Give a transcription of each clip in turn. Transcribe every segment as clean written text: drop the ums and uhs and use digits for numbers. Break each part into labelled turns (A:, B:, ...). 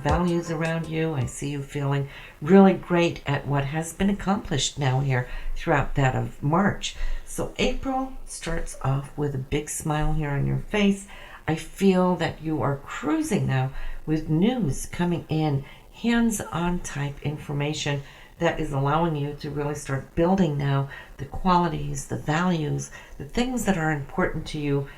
A: values around you. I see you feeling really great at what has been accomplished now here throughout that of March. So April starts off with a big smile here on your face. I feel that you are cruising now with news coming in, hands-on type information that is allowing you to really start building now the qualities, the values, the things that are important to you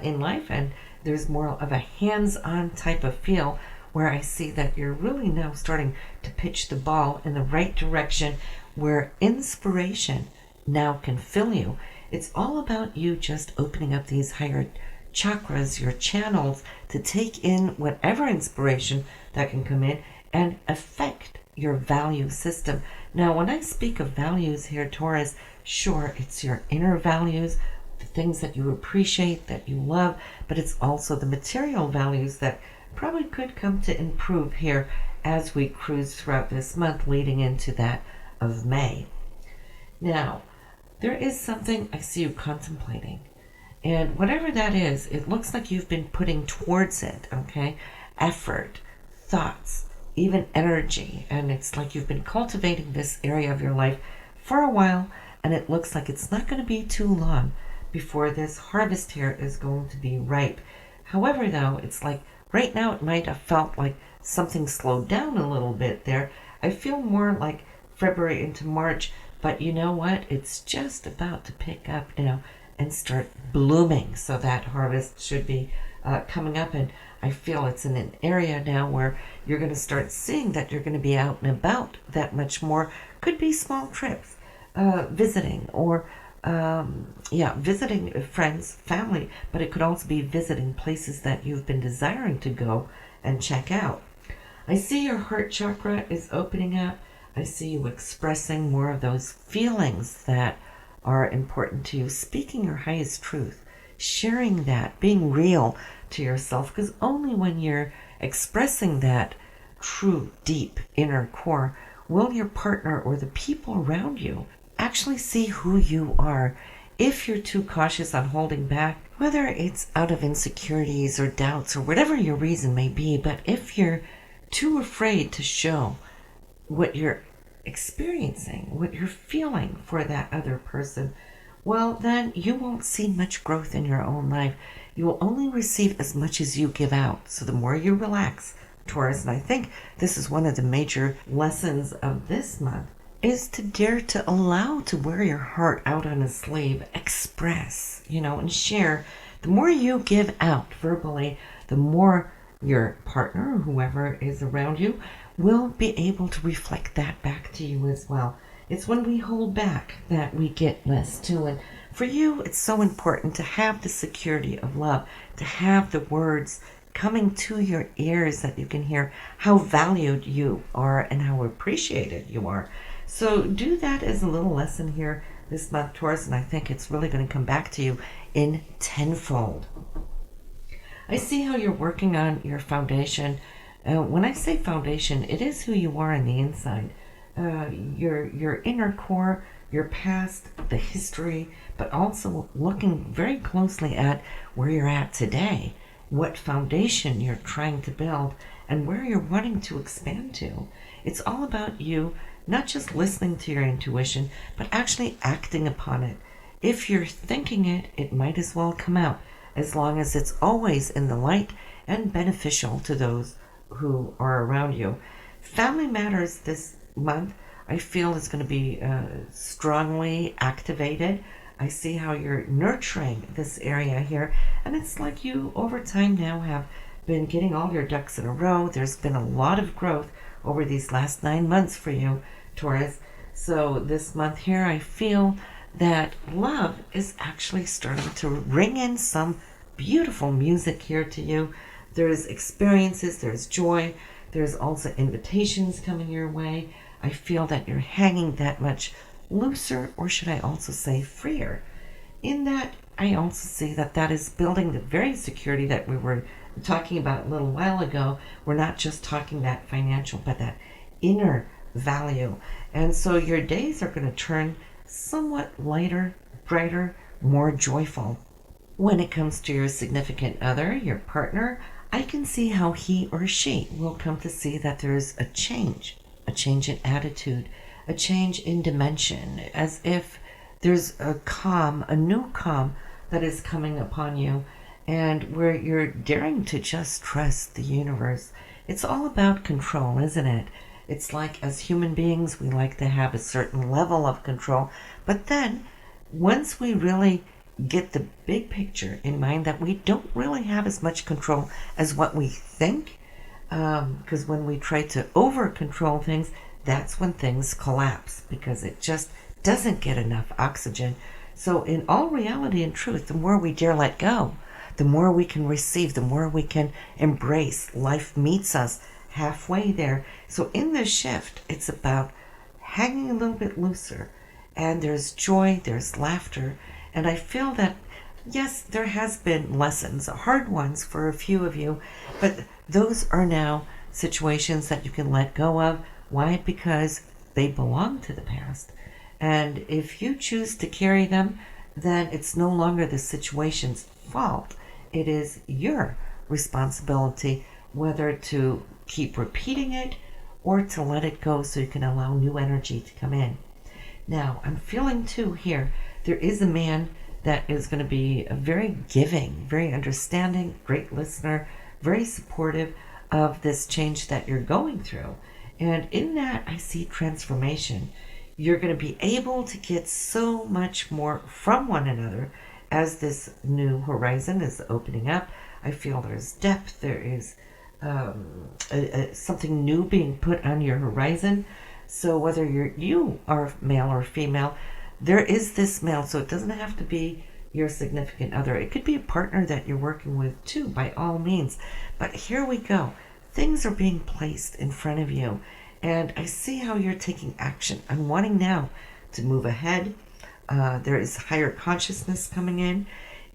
A: in life. And there's more of a hands-on type of feel where I see that you're really now starting to pitch the ball in the right direction where inspiration now can fill you. It's all about you just opening up these higher chakras, your channels, to take in whatever inspiration that can come in and affect your value system. Now, when I speak of values here, Taurus, sure, it's your inner values, the things that you appreciate, that you love, but it's also the material values that probably could come to improve here as we cruise throughout this month leading into that of May. Now, there is something I see you contemplating. And whatever that is, it looks like you've been putting towards it, okay? Effort, thoughts, even energy. And it's like you've been cultivating this area of your life for a while, and it looks like it's not going to be too long before this harvest here is going to be ripe. However, though, it's like right now it might have felt like something slowed down a little bit there. I feel more like February into March, but you know what? It's just about to pick up now and start blooming. So that harvest should be coming up, and I feel it's in an area now where you're going to start seeing that you're going to be out and about that much more. Could be small trips, visiting, or visiting friends, family, but it could also be visiting places that you've been desiring to go and check out. I see your heart chakra is opening up. I see you expressing more of those feelings that are important to you, speaking your highest truth, sharing that, being real to yourself, because only when you're expressing that true, deep inner core will your partner or the people around you actually see who you are. If you're too cautious on holding back, whether it's out of insecurities or doubts or whatever your reason may be, but if you're too afraid to show what you're experiencing, what you're feeling for that other person, well, then you won't see much growth in your own life. You will only receive as much as you give out. So the more you relax, Taurus, and I think this is one of the major lessons of this month, is to dare to allow to wear your heart out on a sleeve, express, and share. The more you give out verbally, the more your partner or whoever is around you will be able to reflect that back to you as well. It's when we hold back that we get less too. And for you, it's so important to have the security of love, to have the words coming to your ears that you can hear how valued you are and how appreciated you are. So do that as a little lesson here this month, Taurus, and I think it's really going to come back to you in tenfold. I see how you're working on your foundation. When I say foundation, it is who you are on the inside. Your inner core, your past, the history, but also looking very closely at where you're at today, what foundation you're trying to build, and where you're wanting to expand to. It's all about you not just listening to your intuition, but actually acting upon it. If you're thinking it, it might as well come out, as long as it's always in the light and beneficial to those who are around you. Family matters this month, I feel, is going to be strongly activated. I see how you're nurturing this area here, and it's like you over time now have been getting all your ducks in a row. There's been a lot of growth over these last 9 months for you, Taurus. So this month here, I feel that love is actually starting to ring in some beautiful music here to you. There's experiences, there's joy, there's also invitations coming your way. I feel that you're hanging that much looser, or should I also say freer. In that, I also see that that is building the very security that we were talking about a little while ago. We're not just talking that financial, but that inner value. And so your days are going to turn somewhat lighter, brighter, more joyful. When it comes to your significant other, your partner, I can see how he or she will come to see that there's a change in attitude, a change in dimension, as if there's a calm, a new calm that is coming upon you, and where you're daring to just trust the universe. It's all about control, isn't it? It's like as human beings, we like to have a certain level of control, but then once we really get the big picture in mind that we don't really have as much control as what we think, because when we try to over control things, that's when things collapse because it just doesn't get enough oxygen. So in all reality and truth, the more we dare let go, the more we can receive, the more we can embrace. Life meets us halfway there. So in this shift, it's about hanging a little bit looser, and there's joy, there's laughter, and I feel that yes, there has been lessons, hard ones for a few of you, but those are now situations that you can let go of. Why? Because they belong to the past. And if you choose to carry them, then it's no longer the situation's fault. It is your responsibility whether to keep repeating it or to let it go so you can allow new energy to come in. Now, I'm feeling too here, there is a man that is going to be a very giving, very understanding, great listener, very supportive of this change that you're going through. And in that, I see transformation. You're going to be able to get so much more from one another as this new horizon is opening up. I feel there's depth, there is something new being put on your horizon. So whether you are male or female, there is this male, so it doesn't have to be your significant other. It could be a partner that you're working with too, by all means. But here we go. Things are being placed in front of you, and I see how you're taking action. I'm wanting now to move ahead. There is higher consciousness coming in.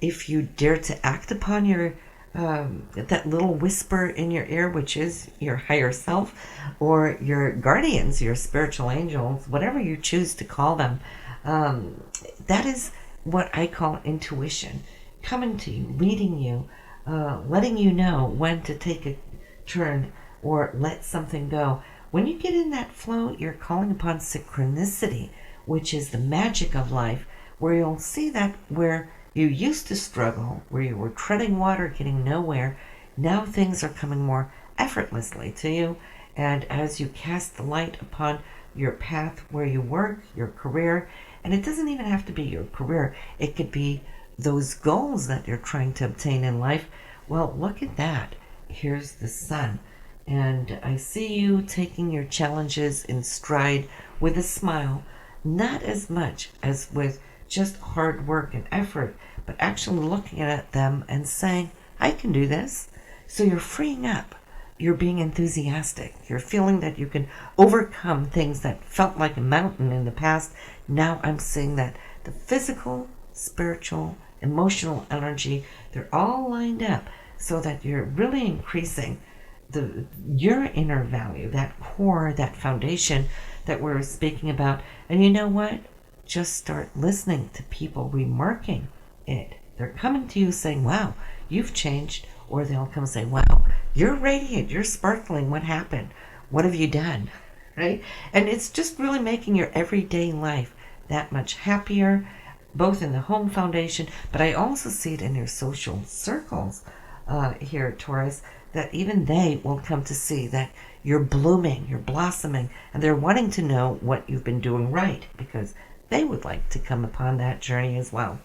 A: If you dare to act upon your that little whisper in your ear, which is your higher self, or your guardians, your spiritual angels, whatever you choose to call them, that is what I call intuition, coming to you, leading you, letting you know when to take a turn or let something go. When you get in that flow, you're calling upon synchronicity, which is the magic of life, where you'll see that where you used to struggle, where you were treading water, getting nowhere, now things are coming more effortlessly to you. And as you cast the light upon your path where you work, your career, and it doesn't even have to be your career, it could be those goals that you're trying to obtain in life. Well, look at that. Here's the sun. And I see you taking your challenges in stride with a smile, not as much as with just hard work and effort, but actually looking at them and saying, I can do this. So you're freeing up. You're being enthusiastic. You're feeling that you can overcome things that felt like a mountain in the past. Now I'm seeing that the physical, spiritual, emotional energy, they're all lined up so that you're really increasing your inner value, that core, that foundation that we're speaking about. And you know what? Just start listening to people remarking it. They're coming to you saying, wow, you've changed. Or they'll come say, wow, you're radiant, you're sparkling, what happened? What have you done? Right? And it's just really making your everyday life that much happier, both in the home foundation, but I also see it in your social circles here, Taurus, that even they will come to see that you're blooming, you're blossoming, and they're wanting to know what you've been doing right, because they would like to come upon that journey as well.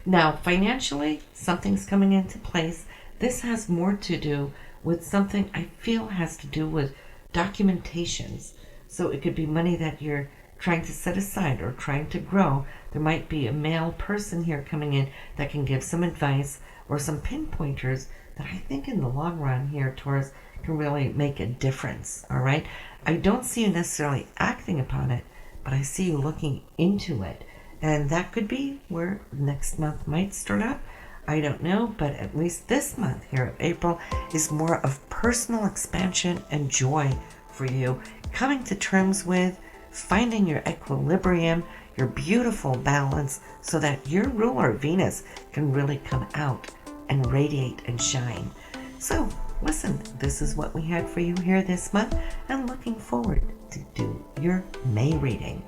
A: Now, financially, something's coming into place. This has more to do with something I feel has to do with documentations. So it could be money that you're trying to set aside or trying to grow. There might be a male person here coming in that can give some advice or some pinpointers that I think in the long run here, Taurus, can really make a difference, all right? I don't see you necessarily acting upon it, but I see you looking into it. And that could be where next month might start up. I don't know, but at least this month here of April is more of personal expansion and joy for you. Coming to terms with finding your equilibrium, your beautiful balance, so that your ruler, Venus, can really come out and radiate and shine. So, listen, this is what we had for you here this month, and looking forward to do your May reading.